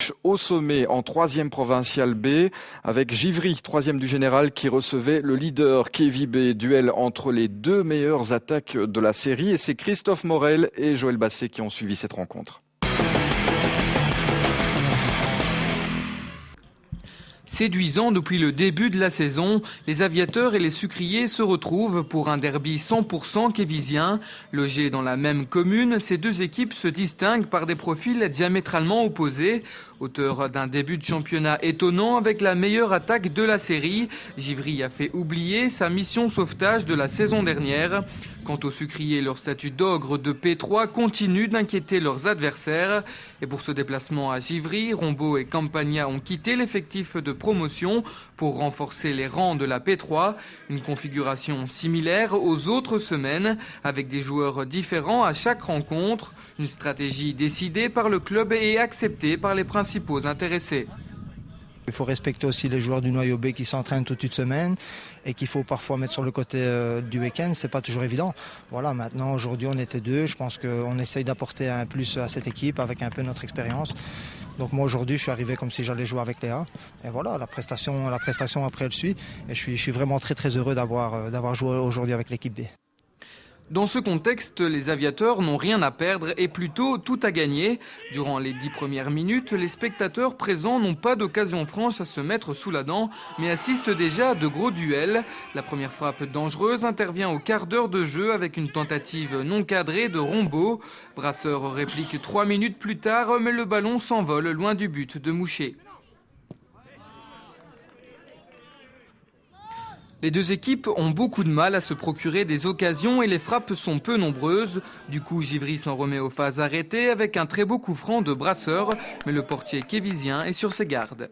match au sommet en 3e provinciale B avec Givry, 3e du général, qui recevait le leader Kévi B. Duel entre les deux meilleures attaques de la série et c'est Christophe Morel et Joël Basset qui ont suivi cette rencontre. Séduisant depuis le début de la saison, les aviateurs et les sucriers se retrouvent pour un derby 100% kévisien. Logés dans la même commune, ces deux équipes se distinguent par des profils diamétralement opposés. Auteur d'un début de championnat étonnant avec la meilleure attaque de la série, Givry a fait oublier sa mission sauvetage de la saison dernière. Quant aux sucriers, leur statut d'ogre de P3 continue d'inquiéter leurs adversaires. Et pour ce déplacement à Givry, Rombaud et Campagna ont quitté l'effectif de promotion pour renforcer les rangs de la P3. Une configuration similaire aux autres semaines, avec des joueurs différents à chaque rencontre. Une stratégie décidée par le club et acceptée par les principaux intéressés. Il faut respecter aussi les joueurs du noyau B qui s'entraînent toute une semaine et qu'il faut parfois mettre sur le côté du week-end. C'est pas toujours évident. Voilà, maintenant, aujourd'hui, on était deux. Je pense qu'on essaye d'apporter un plus à cette équipe avec un peu notre expérience. Donc moi, aujourd'hui, je suis arrivé comme si j'allais jouer avec Léa. Et voilà, la prestation après, elle suit. Et je suis vraiment très, très heureux d'avoir joué aujourd'hui avec l'équipe B. Dans ce contexte, les aviateurs n'ont rien à perdre et plutôt tout à gagner. Durant les 10 premières minutes, les spectateurs présents n'ont pas d'occasion franche à se mettre sous la dent, mais assistent déjà à de gros duels. La première frappe dangereuse intervient au quart d'heure de jeu avec une tentative non cadrée de Rombaud. Brasseur réplique 3 minutes plus tard, mais le ballon s'envole loin du but de Mouchet. Les deux équipes ont beaucoup de mal à se procurer des occasions et les frappes sont peu nombreuses. Du coup, Givry s'en remet aux phases arrêtées avec un très beau coup franc de Brasseur, mais le portier kévisien est sur ses gardes.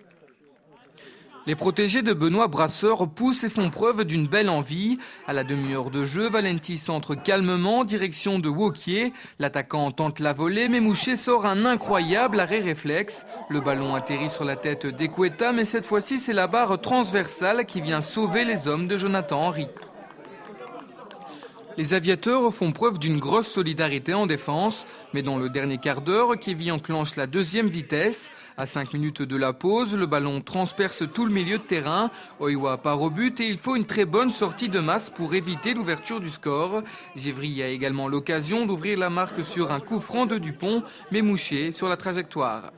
Les protégés de Benoît Brasseur poussent et font preuve d'une belle envie. À la demi-heure de jeu, Valenti centre calmement, direction de Wauquiez. L'attaquant tente la volée, mais Mouchet sort un incroyable arrêt réflexe. Le ballon atterrit sur la tête d'Equeta, mais cette fois-ci, c'est la barre transversale qui vient sauver les hommes de Jonathan Henry. Les aviateurs font preuve d'une grosse solidarité en défense, mais dans le dernier quart d'heure, Kévi enclenche la deuxième vitesse. À 5 minutes de la pause, le ballon transperce tout le milieu de terrain. Oiwa part au but et il faut une très bonne sortie de masse pour éviter l'ouverture du score. Givry a également l'occasion d'ouvrir la marque sur un coup franc de Dupont, mais Mouchet sur la trajectoire.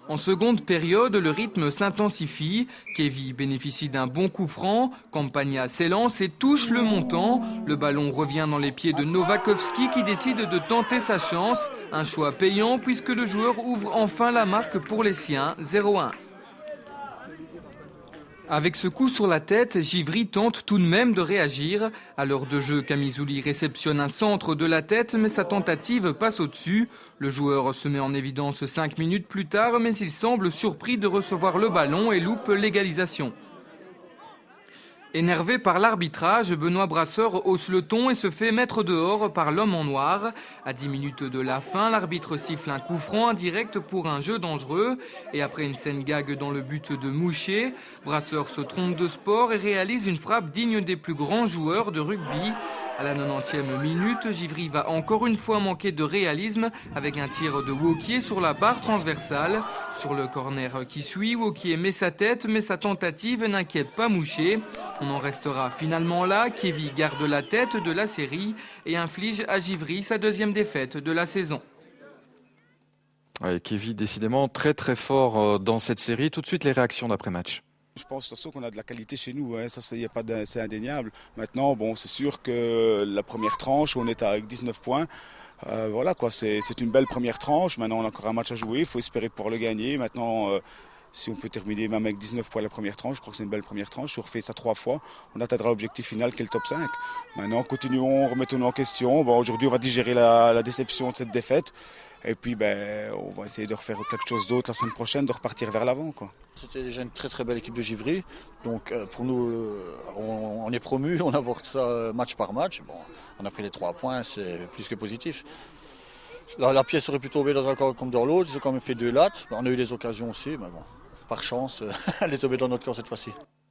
En seconde période, le rythme s'intensifie. Kévi bénéficie d'un bon coup franc. Campagna s'élance et touche le montant. Le ballon revient dans les pieds de Novakovski qui décide de tenter sa chance. Un choix payant puisque le joueur ouvre enfin la marque pour les siens, 0-1. Avec ce coup sur la tête, Givry tente tout de même de réagir. À l'heure de jeu, Camizouli réceptionne un centre de la tête, mais sa tentative passe au-dessus. Le joueur se met en évidence 5 minutes plus tard, mais il semble surpris de recevoir le ballon et loupe l'égalisation. Énervé par l'arbitrage, Benoît Brasseur hausse le ton et se fait mettre dehors par l'homme en noir. À 10 minutes de la fin, l'arbitre siffle un coup franc indirect pour un jeu dangereux. Et après une scène gag dans le but de Mouchet, Brasseur se trompe de sport et réalise une frappe digne des plus grands joueurs de rugby. À la 90e minute, Givry va encore une fois manquer de réalisme avec un tir de Wauquiez sur la barre transversale. Sur le corner qui suit, Wauquiez met sa tête, mais sa tentative n'inquiète pas Mouchet. On en restera finalement là. Kévi garde la tête de la série et inflige à Givry sa deuxième défaite de la saison. Ouais, Kévi décidément très très fort dans cette série. Tout de suite les réactions d'après-match. Je pense de toute façon qu'on a de la qualité chez nous, hein. Ça c'est indéniable. Maintenant, bon, c'est sûr que la première tranche, on est avec 19 points. Voilà quoi, c'est une belle première tranche. Maintenant, on a encore un match à jouer, il faut espérer pouvoir le gagner. Maintenant, si on peut terminer même avec 19 points la première tranche, je crois que c'est une belle première tranche. Si on refait ça 3 fois, on atteindra l'objectif final qui est le top 5. Maintenant, continuons, remettons-nous en question. Bon, aujourd'hui, on va digérer la déception de cette défaite. Et puis on va essayer de refaire quelque chose d'autre la semaine prochaine, de repartir vers l'avant, quoi. C'était déjà une très très belle équipe de Givry. Donc pour nous, on est promu, on aborde ça match par match. Bon, on a pris les 3 points, c'est plus que positif. La pièce aurait pu tomber dans un camp comme dans l'autre, ils ont quand même fait 2 lattes. On a eu des occasions aussi, mais bon, par chance, elle est tombée dans notre camp cette fois-ci.